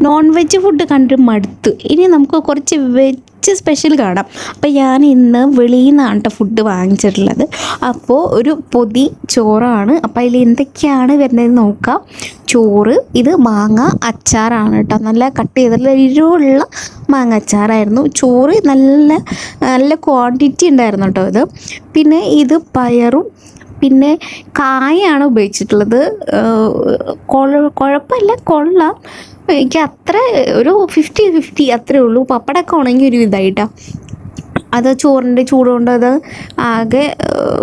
Non veg food കണ്ട് മടുത്തു. ഇനി നമുക്ക് കുറച്ച് വെജ് സ്പെഷ്യൽ കാണാം. അപ്പോൾ ഞാൻ ഇന്ന് വെളിയിൽ നിന്നാണ് കേട്ടോ ഫുഡ് വാങ്ങിച്ചിട്ടുള്ളത്. അപ്പോൾ ഒരു പൊതി ചോറാണ്. അപ്പോൾ അതിൽ എന്തൊക്കെയാണ് വരുന്നതെന്ന് നോക്കാം. ചോറ്, ഇത് മാങ്ങ അച്ചാറാണ് കേട്ടോ. നല്ല കട്ട് ചെയ്തിട്ടുള്ള എരിവുള്ള മാങ്ങ അച്ചാറായിരുന്നു. ചോറ് നല്ല ക്വാണ്ടിറ്റി ഉണ്ടായിരുന്നു കേട്ടോ ഇത്. പിന്നെ ഇത് പയറും പിന്നെ കായാണ് ഉപയോഗിച്ചിട്ടുള്ളത്. കുഴപ്പമില്ല, കൊള്ളാം. എനിക്ക് അത്ര ഒരു 50-50 അത്രേ ഉള്ളൂ. പപ്പടമൊക്കെ ഉണങ്ങി ഒരു ഇതായിട്ടാണ്. അത് ചോറിൻ്റെ ചൂടുകൊണ്ട് അത് ആകെ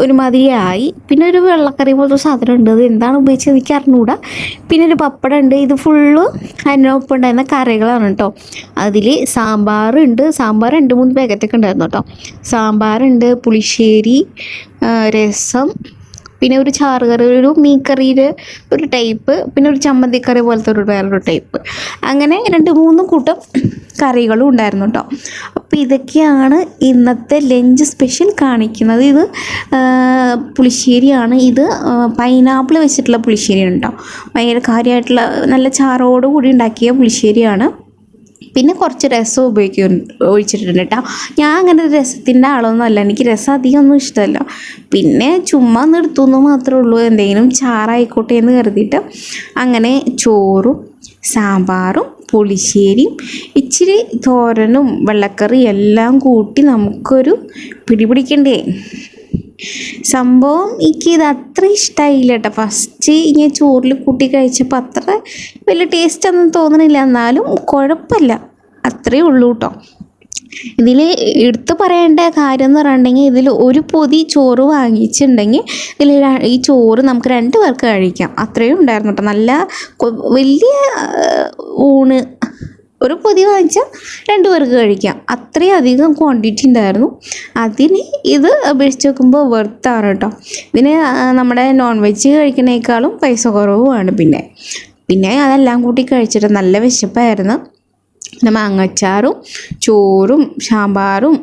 ഒരുമാതിരിയായി. പിന്നെ ഒരു വെള്ളക്കറി പോലത്തെ സാധനം ഉണ്ട്. അത് എന്താണ് ഉപയോഗിച്ചത് എനിക്ക് അറിഞ്ഞുകൂടാ. പിന്നെ ഒരു പപ്പടം ഉണ്ട്. ഇത് ഫുള്ള് അതിനൊപ്പം ഉണ്ടായിരുന്ന കറികളാണ് കേട്ടോ. അതിൽ സാമ്പാറുണ്ട്. സാമ്പാർ 2-3 പാക്കറ്റൊക്കെ ഉണ്ടായിരുന്നു കേട്ടോ. സാമ്പാറുണ്ട്, പുളിശ്ശേരി, രസം, പിന്നെ ഒരു ചാറുകറി, ഒരു മീൻകറിയിൽ ഒരു ടൈപ്പ്, പിന്നെ ഒരു ചമ്മന്തിക്കറി പോലത്തെ വേറൊരു ടൈപ്പ്. അങ്ങനെ 2-3 കൂട്ടം കറികളും ഉണ്ടായിരുന്നു കേട്ടോ. അപ്പോൾ ഇതൊക്കെയാണ് ഇന്നത്തെ ലഞ്ച് സ്പെഷ്യൽ കാണിക്കുന്നത്. ഇത് പുളിശ്ശേരിയാണ്. ഇത് പൈനാപ്പിൾ വെച്ചിട്ടുള്ള പുളിശ്ശേരിയാണ് കേട്ടോ. ഭയങ്കര കാര്യമായിട്ടുള്ള നല്ല ചാറോട് കൂടി ഉണ്ടാക്കിയ പുളിശ്ശേരിയാണ്. പിന്നെ കുറച്ച് രസം ഒഴിച്ചിട്ടുണ്ട് കേട്ടോ. ഞാൻ അങ്ങനെ രസത്തിൻ്റെ ആളൊന്നും അല്ല. എനിക്ക് രസം അധികം ഒന്നും ഇഷ്ടമല്ല. പിന്നെ ചുമ്മാ നിർത്തുന്നു മാത്രമേ ഉള്ളൂ. എന്തെങ്കിലും ചാറായിക്കോട്ടെ എന്ന് കരുതിയിട്ട് അങ്ങനെ ചോറും സാമ്പാറും പുളിശ്ശേരിയും ഇച്ചിരി തോരനും വെള്ളക്കറി എല്ലാം കൂട്ടി നമുക്കൊരു പിടിപിടിക്കണ്ടേ. സംഭവം എനിക്കിത് അത്ര ഇഷ്ടമായില്ല കേട്ടോ. ഫസ്റ്റ് ഞാൻ ചോറിൽ കൂട്ടി കഴിച്ചപ്പോൾ അത്ര വലിയ ടേസ്റ്റ് ഒന്നും തോന്നണില്ല. എന്നാലും കുഴപ്പമില്ല, അത്രയേ ഉള്ളൂ കേട്ടോ. ഇതിൽ എടുത്തു പറയേണ്ട കാര്യം എന്ന് പറഞ്ഞിട്ടുണ്ടെങ്കിൽ, ഇതിൽ ഒരു പൊതി ചോറ് വാങ്ങിച്ചിട്ടുണ്ടെങ്കിൽ ഇതിൽ ഈ ചോറ് നമുക്ക് 2 പേർക്ക് കഴിക്കാം. അത്രയും ഉണ്ടായിരുന്നു കേട്ടോ. നല്ല വലിയ ഊണ്. ഒരു പൊതി വാങ്ങിച്ചാൽ 2 പേർക്ക് കഴിക്കാം. അത്രയും അധികം ക്വാണ്ടിറ്റി ഉണ്ടായിരുന്നു. അതിന് ഇത് അപേക്ഷിച്ച് നോക്കുമ്പോൾ വെർത്താണ് കേട്ടോ. ഇതിന് നമ്മുടെ നോൺ വെജ് കഴിക്കുന്നതിനേക്കാളും പൈസ കുറവുമാണ്. പിന്നെ അതെല്ലാം കൂട്ടി കഴിച്ചിട്ട് നല്ല വിശപ്പായിരുന്നു. പിന്നെ മാങ്ങച്ചാറും ചോറും സാമ്പാറും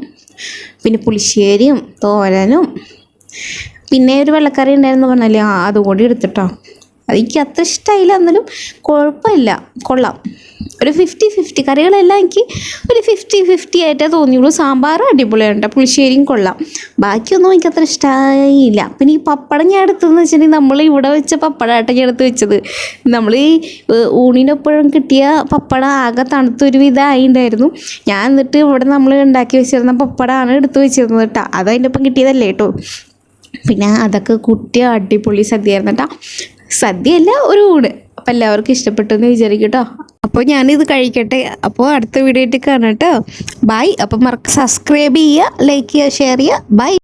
പിന്നെ പുളിശ്ശേരിയും തോരനും പിന്നെ ഒരു വെള്ളക്കറി ഉണ്ടായിരുന്നു പറഞ്ഞല്ലേ, അതുകൂടി എടുത്തിട്ടോ. അതെനിക്ക് അത്ര ഇഷ്ടമായില്ല, എന്നാലും കുഴപ്പമില്ല, കൊള്ളാം. ഒരു 50-50 കറികളെല്ലാം എനിക്ക് ഒരു 50-50 ആയിട്ടേ തോന്നിയുള്ളൂ. സാമ്പാർ അടിപൊളിയാണ്, പുളിശ്ശേരിയും കൊള്ളാം. ബാക്കിയൊന്നും എനിക്ക് അത്ര ഇഷ്ടമായില്ല. പിന്നെ ഈ പപ്പടം ഞാൻ എടുത്തതെന്ന് വെച്ചിട്ടുണ്ടെങ്കിൽ, നമ്മൾ ഇവിടെ വെച്ച പപ്പടമായിട്ട് ഞാൻ എടുത്ത് വെച്ചത്. നമ്മൾ ഈ ഊണിനൊപ്പം കിട്ടിയ പപ്പടം ആകെ തണുത്തൊരു വിധമായി ഉണ്ടായിരുന്നു. ഞാൻ എന്നിട്ട് ഇവിടെ നമ്മൾ ഉണ്ടാക്കി വെച്ചിരുന്ന പപ്പടമാണ് എടുത്ത് വെച്ചിരുന്നത് കേട്ടോ. അത് അതിൻ്റെ ഒപ്പം കിട്ടിയതല്ലേ കേട്ടോ. പിന്നെ അതൊക്കെ കുട്ടിയ അടിപൊളി സദ്യയായിരുന്നു കേട്ടോ. സദ്യയല്ല, ഒരു ഊണ്. അപ്പം എല്ലാവർക്കും ഇഷ്ടപ്പെട്ടു എന്ന് വിചാരിക്കും കേട്ടോ. അപ്പോൾ ഞാനിത് കഴിക്കട്ടെ. അപ്പോൾ അടുത്ത വീഡിയോ ആയിട്ട് കാണാം കേട്ടോ. ബൈ. അപ്പം സബ്സ്ക്രൈബ് ചെയ്യുക, ലൈക്ക് ചെയ്യുക, ഷെയർ ചെയ്യുക. ബൈ.